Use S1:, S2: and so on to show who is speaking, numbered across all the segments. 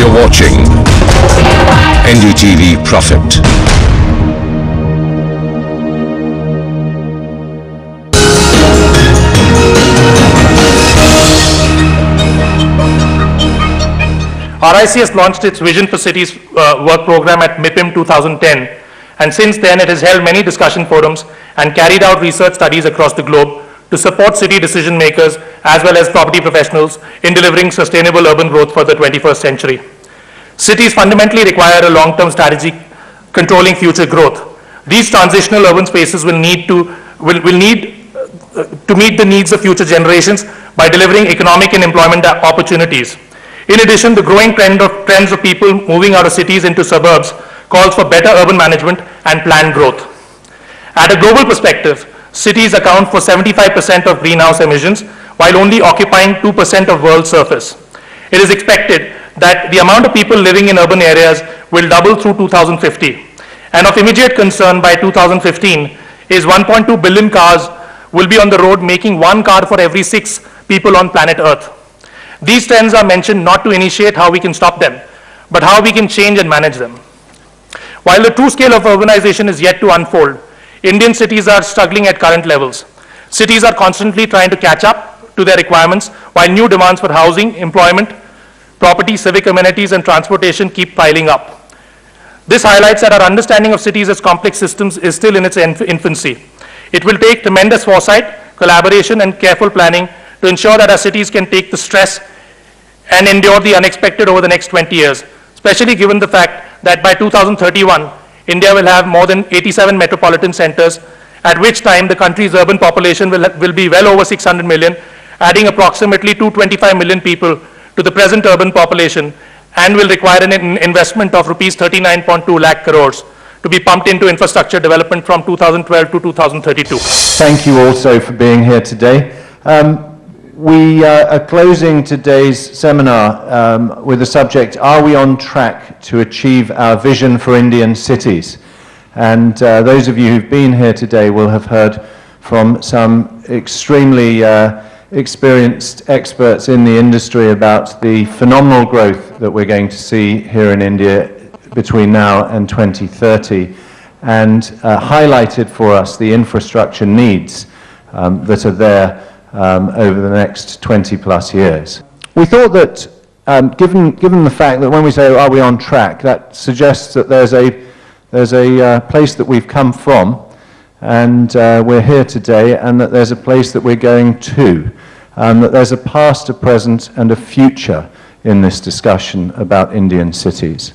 S1: You're watching NDTV Profit.
S2: RICS launched its Vision for Cities work program at MIPIM 2010, and since then it has held many discussion forums and carried out research studies across the globe to support city decision makers as well as property professionals in delivering sustainable urban growth for the 21st century. Cities fundamentally require a long-term strategy controlling future growth. These transitional urban spaces will need to meet the needs of future generations by delivering economic and employment opportunities. In addition, the growing trends of people moving out of cities into suburbs calls for better urban management and planned growth. At a global perspective, cities account for 75% of greenhouse emissions, while only occupying 2% of world surface. It is expected that the amount of people living in urban areas will double through 2050. And of immediate concern by 2015 is 1.2 billion cars will be on the road, making 1 car for every 6 people on planet Earth. These trends are mentioned not to initiate how we can stop them, but how we can change and manage them. While the true scale of urbanization is yet to unfold, Indian cities are struggling at current levels. Cities are constantly trying to catch up to their requirements, while new demands for housing, employment, property, civic amenities, and transportation keep piling up. This highlights that our understanding of cities as complex systems is still in its infancy. It will take tremendous foresight, collaboration, and careful planning to ensure that our cities can take the stress and endure the unexpected over the next 20 years, especially given the fact that by 2031, India will have more than 87 metropolitan centers, at which time the country's urban population will be well over 600 million, adding approximately 225 million people to the present urban population, and will require an investment of rupees 39.2 lakh crores to be pumped into infrastructure development from 2012 to 2032.
S3: Thank you also for being here today. We are closing today's seminar with the subject, are we on track to achieve our vision for Indian cities? And those of you who've been here today will have heard from some extremely experienced experts in the industry about the phenomenal growth that we're going to see here in India between now and 2030, and highlighted for us the infrastructure needs that are there over the next 20 plus years. We thought that given the fact that when we say are we on track, that suggests that there's a place that we've come from, and we're here today, and that there's a place that we're going to, that there's a past, a present, and a future in this discussion about Indian cities.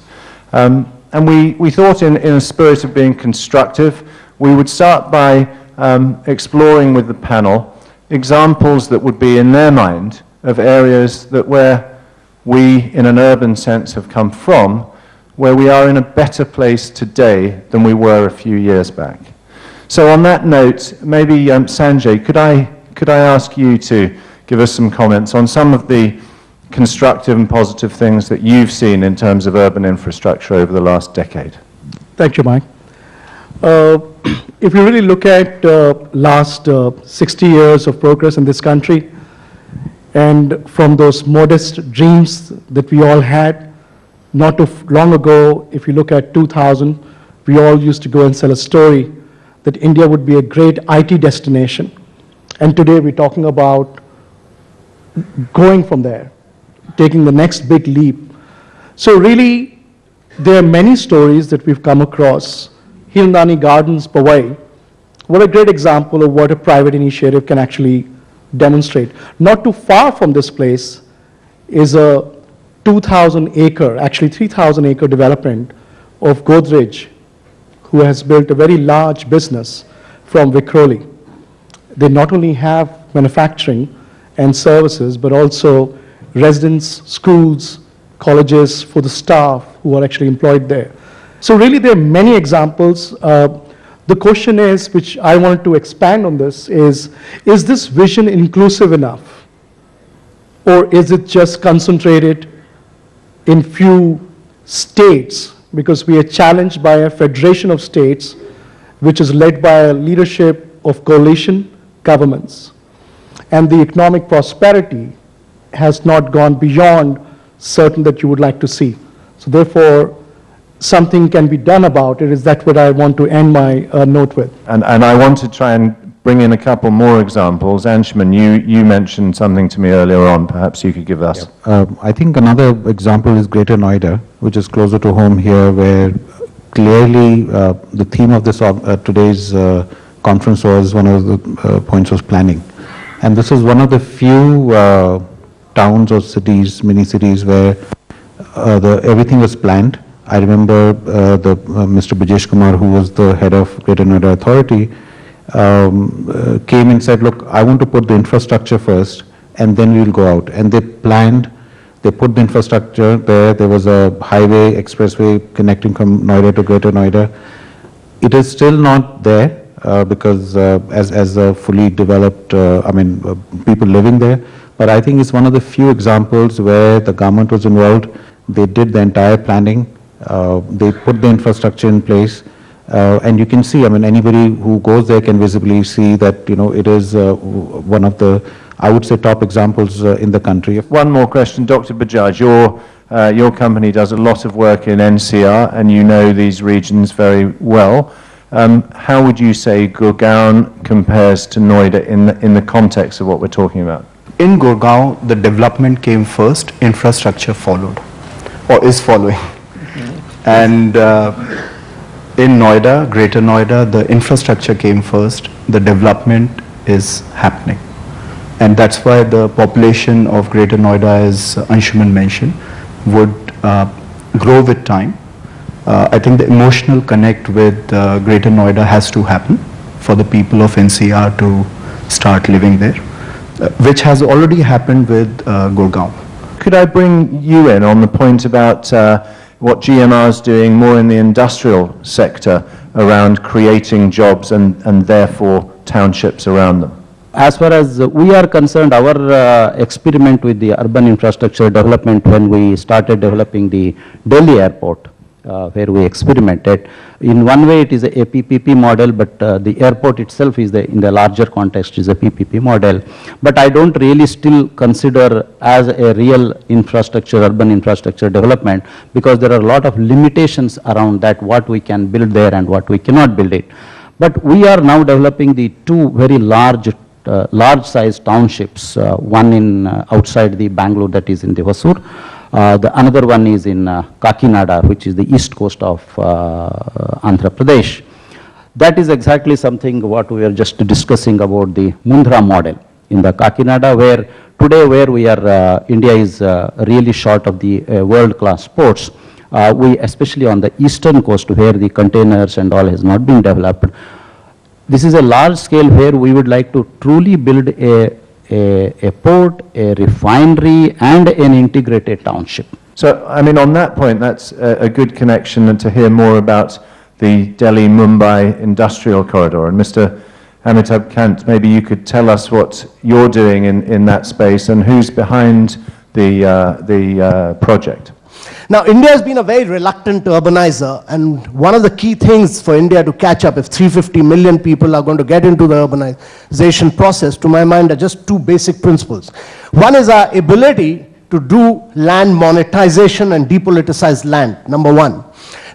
S3: And we thought in a spirit of being constructive, we would start by exploring with the panel examples that would be in their mind of areas that where we, in an urban sense, have come from, where we are in a better place today than we were a few years back. So on that note, maybe Sanjay, could I ask you to give us some comments on some of the constructive and positive things that you've seen in terms of urban infrastructure over the last decade?
S4: Thank you, Mike. If you really look at last 60 years of progress in this country, and from those modest dreams that we all had, not too long ago, if you look at 2000, we all used to go and sell a story that India would be a great IT destination. And today we're talking about going from there, taking the next big leap. So really, there are many stories that we've come across. Hirnani Gardens, Powai, what a great example of what a private initiative can actually demonstrate. Not too far from this place is a 2,000 acre, actually 3,000 acre development of Godrej, who has built a very large business from Vikhroli. They not only have manufacturing and services, but also residence, schools, colleges for the staff who are actually employed there. So really there are many examples. The question is, which I wanted to expand on this, is this vision inclusive enough? Or is it just concentrated in few states? Because we are challenged by a federation of states, which is led by a leadership of coalition governments. And the economic prosperity has not gone beyond certain that you would like to see. So therefore, something can be done about it. Is that what I want to end my note with?
S3: And I want to try and bring in a couple more examples. Anshuman, you mentioned something to me earlier on. Perhaps you could give us.
S1: I think another example is Greater Noida, which is closer to home here, where clearly the theme of this today's conference was, one of the points was planning. And this is one of the few towns or cities, mini cities, where everything was planned. I remember Mr. Brijesh Kumar, who was the head of Greater Noida Authority, came and said, look, I want to put the infrastructure first, and then we'll go out. And they planned, they put the infrastructure there. There was a highway, expressway connecting from Noida to Greater Noida. It is still not there because as a fully developed, people living there. But I think it's one of the few examples where the government was involved. They did the entire planning. They put the infrastructure in place. And you can see, anybody who goes there can visibly see that, it is one of the, I would say, top examples in the country.
S3: One more question, Dr. Bajaj. Your company does a lot of work in NCR, and you know these regions very well. How would you say Gurgaon compares to Noida in the context of what we're talking about?
S5: In Gurgaon, the development came first, infrastructure followed, or is following. And in Noida, Greater Noida, the infrastructure came first, the development is happening. And that's why the population of Greater Noida, as Anshuman mentioned, would grow with time. I think the emotional connect with Greater Noida has to happen for the people of NCR to start living there, which has already happened with Gurgaon.
S3: Could I bring you in on the point about what GMR is doing more in the industrial sector around creating jobs and therefore townships around them?
S6: As far as we are concerned, our experiment with the urban infrastructure development, when we started developing the Delhi airport, where we experimented, in one way it is a PPP model, but the airport itself is in the larger context is a PPP model. But I don't really still consider as a real infrastructure, urban infrastructure development, because there are a lot of limitations around that, what we can build there and what we cannot build it. But we are now developing the two very large size townships, one in outside the Bangalore, that is in the Hosur. The another one is in Kakinada, which is the east coast of Andhra Pradesh. That is exactly something what we are just discussing about the Mundra model in the Kakinada, where today we are, India is really short of the world-class ports. We, especially on the eastern coast where the containers and all has not been developed, this is a large scale where we would like to truly build a port, a refinery, and an integrated township.
S3: So, on that point, that's a good connection, and to hear more about the Delhi-Mumbai industrial corridor. And Mr. Amitabh Kant, maybe you could tell us what you're doing in that space and who's behind the project.
S7: Now, India has been a very reluctant urbanizer, and one of the key things for India to catch up, if 350 million people are going to get into the urbanization process, to my mind, are just two basic principles. One is our ability to do land monetization and depoliticize land, number one.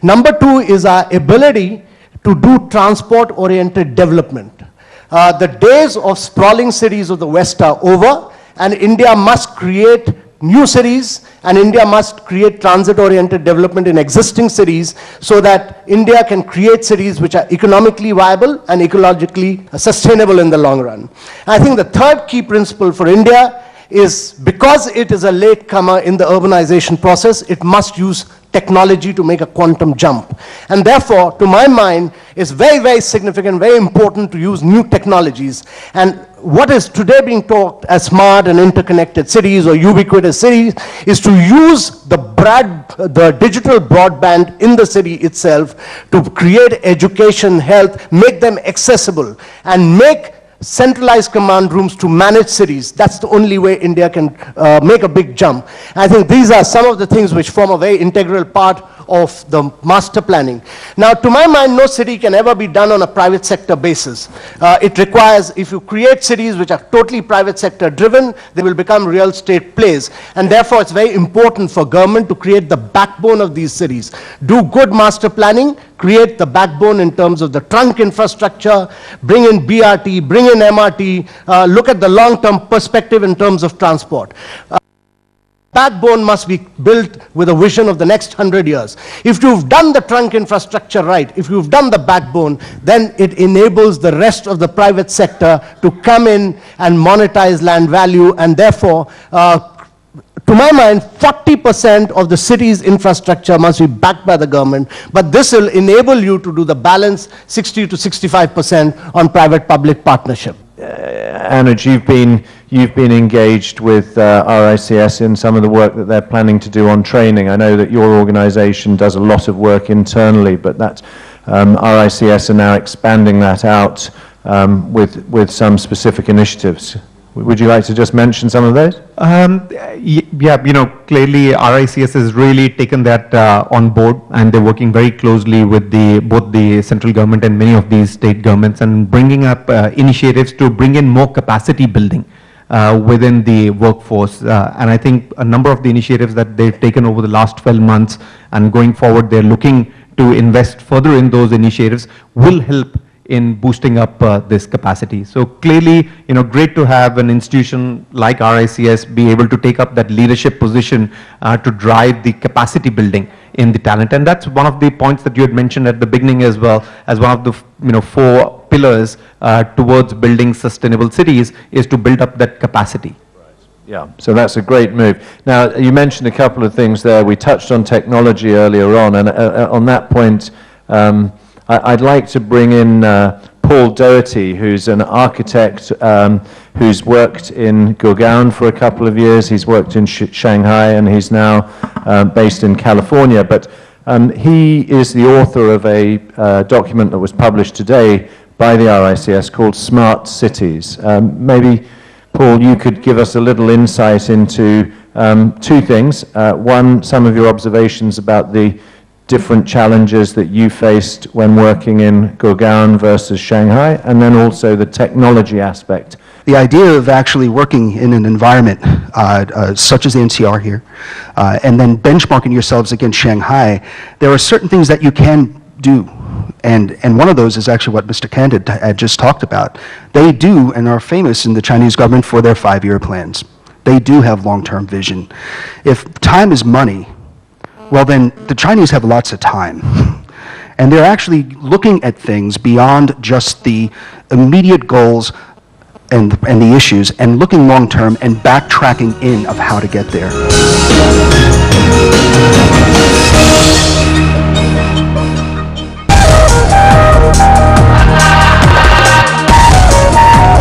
S7: Number two is our ability to do transport-oriented development. The days of sprawling cities of the West are over, and India must create new cities, and India must create transit-oriented development in existing cities so that India can create cities which are economically viable and ecologically sustainable in the long run. I think the third key principle for India is, because it is a latecomer in the urbanization process, it must use technology to make a quantum jump. And therefore, to my mind, it's very, very significant, very important to use new technologies. And what is today being talked as smart and interconnected cities or ubiquitous cities is to use the digital broadband in the city itself to create education, health, make them accessible, and make centralized command rooms to manage cities. That's the only way India can make a big jump. I think these are some of the things which form a very integral part of the master planning. Now, to my mind, no city can ever be done on a private sector basis. It requires, if you create cities which are totally private sector driven, they will become real estate plays. And therefore, it's very important for government to create the backbone of these cities. Do good master planning, create the backbone in terms of the trunk infrastructure, bring in BRT, bring in MRT, look at the long-term perspective in terms of transport. Backbone must be built with a vision of the next 100 years. If you've done the trunk infrastructure right, if you've done the backbone, then it enables the rest of the private sector to come in and monetize land value, and therefore, to my mind, 40% of the city's infrastructure must be backed by the government, but this will enable you to do the balance 60 to 65% on private-public partnership.
S3: Anuj, you've been engaged with RICS in some of the work that they're planning to do on training. I know that your organization does a lot of work internally, but that RICS are now expanding that out with some specific initiatives. Would you like to just mention some of those?
S8: Yeah, you know, clearly RICS has really taken that on board, and they're working very closely with both the central government and many of these state governments, and bringing up initiatives to bring in more capacity building within the workforce. And I think a number of the initiatives that they've taken over the last 12 months and going forward, they're looking to invest further in those initiatives will help in boosting up this capacity. So clearly, you know, great to have an institution like RICS be able to take up that leadership position to drive the capacity building in the talent. And that's one of the points that you had mentioned at the beginning as well, as one of the 4 pillars towards building sustainable cities, is to build up that capacity.
S3: Yeah, so that's a great move. Now, you mentioned a couple of things there. We touched on technology earlier on, and on that point, I'd like to bring in Paul Doherty, who's an architect who's worked in Gurgaon for a couple of years. He's worked in Shanghai, and he's now based in California. But he is the author of a document that was published today by the RICS called Smart Cities. Maybe, Paul, you could give us a little insight into 2 things. One, some of your observations about the different challenges that you faced when working in Gurgaon versus Shanghai, and then also the technology aspect.
S9: The idea of actually working in an environment such as the NCR here, and then benchmarking yourselves against Shanghai, there are certain things that you can do. And one of those is actually what Mr. Kant had just talked about. They do and are famous in the Chinese government for their 5-year plans. They do have long-term vision. If time is money, well then the Chinese have lots of time. And they're actually looking at things beyond just the immediate goals and the issues, and looking long-term and backtracking in of how to get there.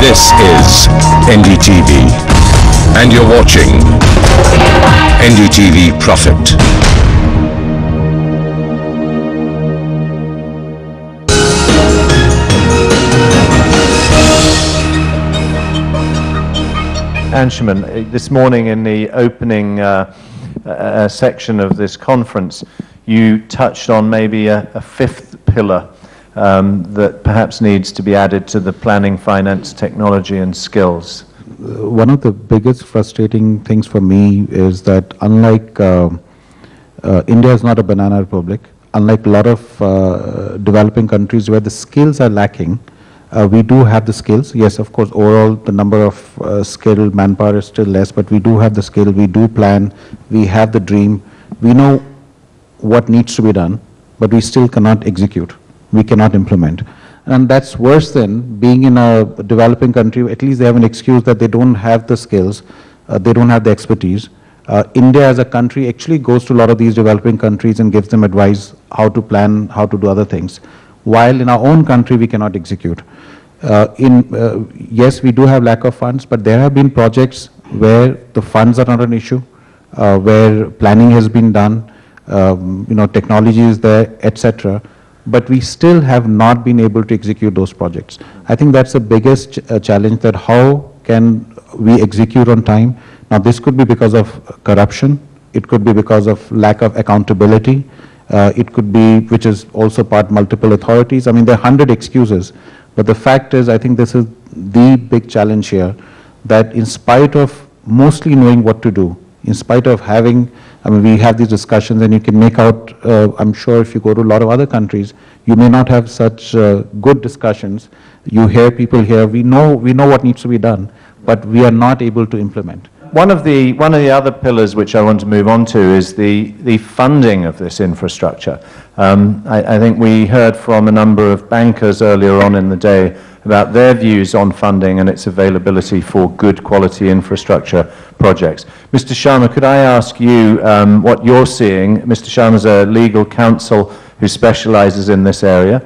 S10: This is NDTV, and you're watching NDTV Profit.
S3: Anshuman, this morning in the opening section of this conference, you touched on maybe a 5th pillar that perhaps needs to be added to the planning, finance, technology and skills.
S1: One of the biggest frustrating things for me is that unlike India is not a banana republic, unlike a lot of developing countries where the skills are lacking, we do have the skills. Yes, of course, overall the number of skilled manpower is still less, but we do have the skill, we do plan, we have the dream, we know what needs to be done, but we still cannot execute, we cannot implement. And that's worse than being in a developing country. At least they have an excuse that they don't have the skills, they don't have the expertise. India as a country actually goes to a lot of these developing countries and gives them advice how to plan, how to do other things. While in our own country we cannot execute. Yes, we do have lack of funds, but there have been projects where the funds are not an issue, where planning has been done, technology is there, etc. But we still have not been able to execute those projects. I think that's the biggest challenge, that how can we execute on time. Now this could be because of corruption, it could be because of lack of accountability, It could be, which is also part multiple authorities. I mean, there are 100 excuses. But the fact is, I think this is the big challenge here, that in spite of mostly knowing what to do, in spite of having, I mean, we have these discussions and you can make out, I'm sure if you go to a lot of other countries, you may not have such good discussions. You hear people here, we know what needs to be done, but we are not able to implement.
S3: One of the other pillars which I want to move on to is the funding of this infrastructure. I think we heard from a number of bankers earlier on in the day about their views on funding and its availability for good quality infrastructure projects. Mr. Sharma, could I ask you what you're seeing? Mr. Sharma is a legal counsel who specializes in this area.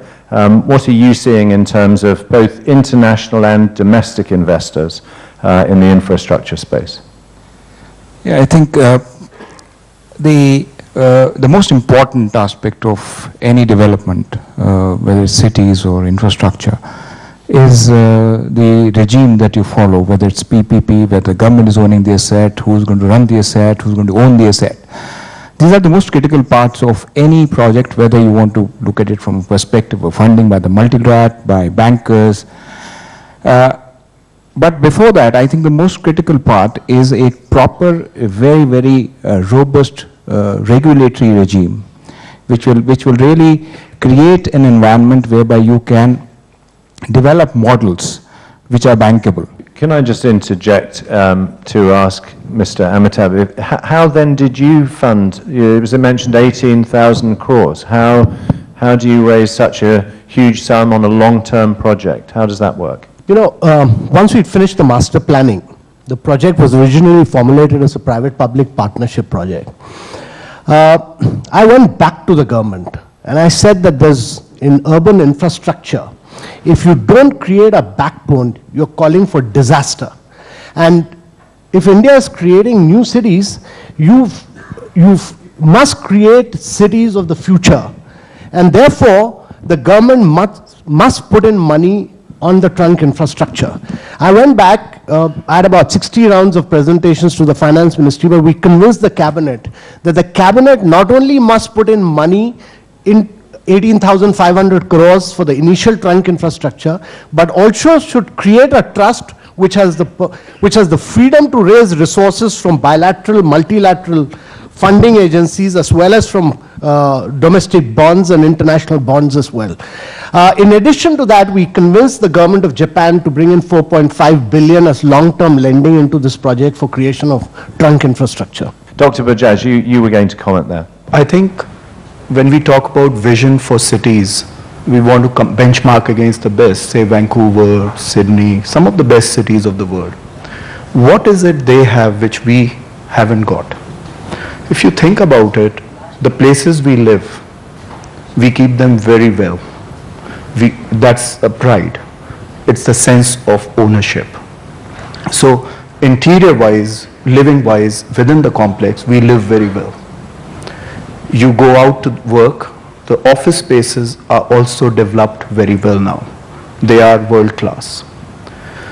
S3: What are you seeing in terms of both international and domestic investors in the infrastructure space?
S11: Yeah, I think the most important aspect of any development, whether it's cities or infrastructure, is the regime that you follow, whether it's PPP, whether the government is owning the asset, who's going to run the asset, who's going to own the asset. These are the most critical parts of any project, whether you want to look at it from a perspective of funding by the multilateral, by bankers. But before that, I think the most critical part is a proper, very, very robust regulatory regime, which will really create an environment whereby you can develop models which are bankable.
S3: Can I just interject to ask Mr. Amitabh, how then did you fund, it was mentioned 18,000 crores. How do you raise such a huge sum on a long-term project? How does that work?
S7: You know, once we'd finished the master planning, the project was originally formulated as a private-public partnership project. I went back to the government and I said that in urban infrastructure, if you don't create a backbone, you're calling for disaster. And if India is creating new cities, you must create cities of the future. And therefore, the government must put in money on the trunk infrastructure. I went back, I had about 60 rounds of presentations to the finance ministry, where we convinced the cabinet that the cabinet not only must put in money in 18,500 crores for the initial trunk infrastructure, but also should create a trust which has the freedom to raise resources from bilateral, multilateral funding agencies, as well as from domestic bonds and international bonds as well. In addition to that, we convinced the government of Japan to bring in 4.5 billion as long-term lending into this project for creation of trunk infrastructure.
S3: Dr. Bajaj, you were going to comment there.
S5: I think when we talk about vision for cities, we want to benchmark against the best, say Vancouver, Sydney, some of the best cities of the world. What is it they have which we haven't got? If you think about it, the places we live, we keep them very well. That's a pride. It's the sense of ownership. So interior-wise, living-wise, within the complex, we live very well. You go out to work, the office spaces are also developed very well now. They are world-class.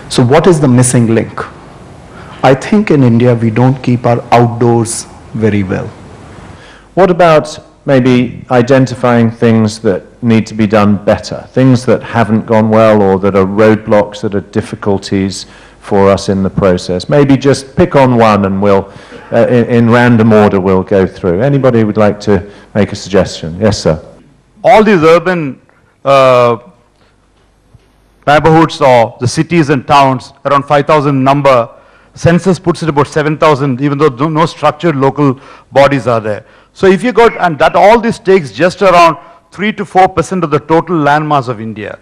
S5: So what is the missing link? I think in India we don't keep our outdoors very well.
S3: What about maybe identifying things that need to be done better, things that haven't gone well or that are roadblocks, that are difficulties for us in the process? Maybe just pick on one and we'll, in random order, we'll go through. Anybody would like to make a suggestion? Yes, sir.
S12: All these urban neighborhoods or the cities and towns, around 5,000 number, census puts it about 7,000, even though no structured local bodies are there. So if you got, and that all this takes just around 3 to 4% of the total landmass of India.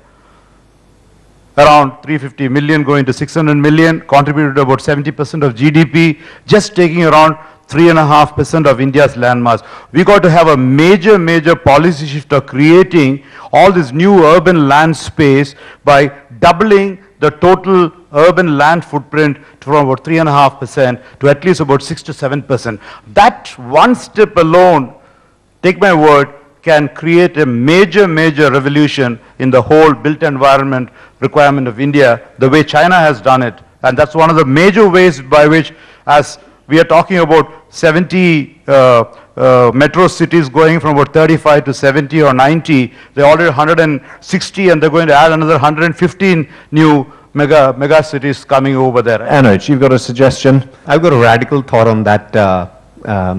S12: Around 350 million going to 600 million, contributed to about 70% of GDP, just taking around 3.5% of India's landmass. We got to have a major policy shift of creating all this new urban land space by doubling the total urban land footprint from about 3.5% to at least about 6 to 7%. That one step alone, take my word, can create a major revolution in the whole built environment requirement of India, the way China has done it. And that's one of the major ways by which, as we are talking about 70 metro cities going from about 35 to 70 or 90. They're already 160 and they're going to add another 115 new mega cities coming over there.
S3: Anuj, you've got a suggestion?
S8: I've got a radical thought on that,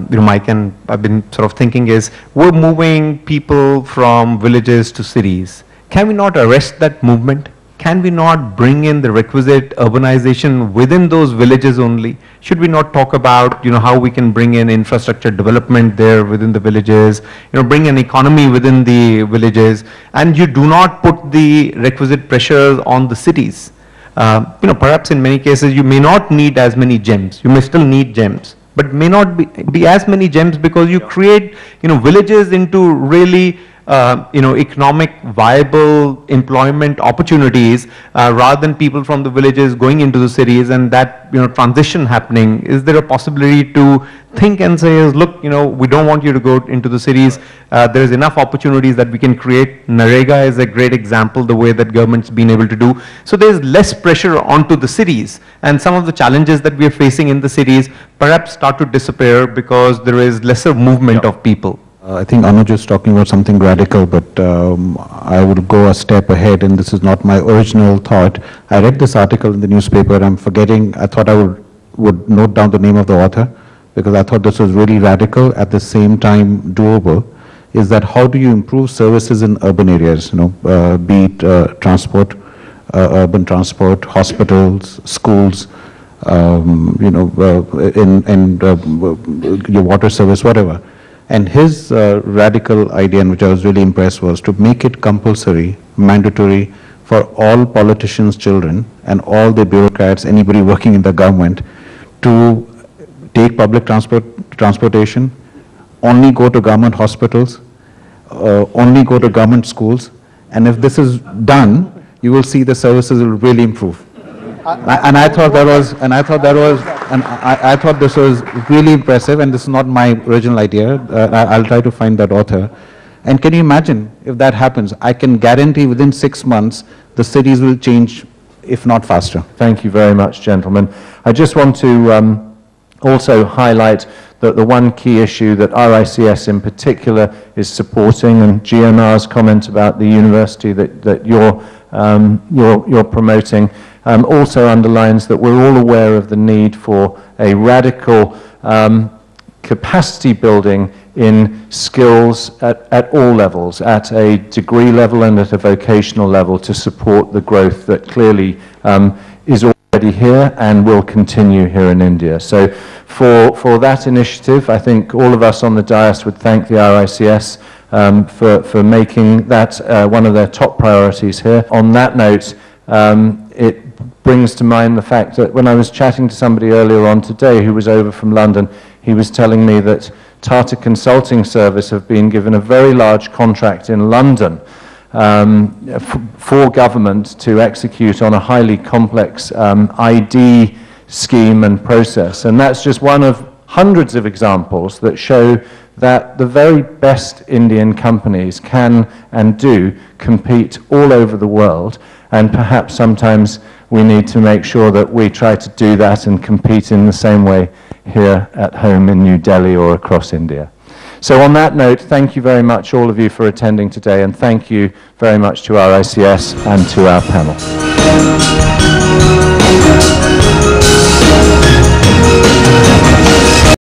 S8: Mike, and I've been sort of thinking is, we're moving people from villages to cities. Can we not arrest that movement? Can we not bring in the requisite urbanization within those villages only? Should we not talk about, how we can bring in infrastructure development there within the villages, bring an economy within the villages, and you do not put the requisite pressures on the cities? Perhaps in many cases you may not need as many gems. You may still need gems, but may not be as many gems, because you create, villages into really economic viable employment opportunities rather than people from the villages going into the cities, and that transition happening. Is there a possibility to think and say, look, we don't want you to go into the cities. There is enough opportunities that we can create. Narega is a great example, the way that government's been able to do. So there's less pressure onto the cities, and some of the challenges that we are facing in the cities perhaps start to disappear because there is lesser movement of people.
S1: I think Anuj is talking about something radical, but I would go a step ahead, and this is not my original thought. I read this article in the newspaper. I'm forgetting, I thought I would note down the name of the author, because I thought this was really radical, at the same time doable, is that how do you improve services in urban areas, be it transport, urban transport, hospitals, schools, your water service, whatever. And his radical idea, and which I was really impressed, was to make it compulsory, mandatory for all politicians' children and all the bureaucrats, anybody working in the government, to take public transportation, only go to government hospitals, only go to government schools, and if this is done, you will see the services will really improve. I thought this was really impressive, and this is not my original idea. I'll try to find that author. And can you imagine if that happens? I can guarantee within 6 months the cities will change, if not faster.
S3: Thank you very much, gentlemen. I just want to also highlight that the one key issue that RICS in particular is supporting, and GMR's comment about the university that you're promoting, also underlines that we're all aware of the need for a radical capacity building in skills at all levels, at a degree level and at a vocational level, to support the growth that clearly is already here and will continue here in India. So for that initiative, I think all of us on the dais would thank the RICS for making that one of their top priorities here. On that note, it brings to mind the fact that when I was chatting to somebody earlier on today who was over from London, he was telling me that Tata Consulting Service have been given a very large contract in London for government to execute on a highly complex ID scheme and process. And that's just one of hundreds of examples that show that the very best Indian companies can and do compete all over the world, and perhaps sometimes we need to make sure that we try to do that and compete in the same way here at home in New Delhi or across India. So on that note, thank you very much all of you for attending today, and thank you very much to RICS and to our panel.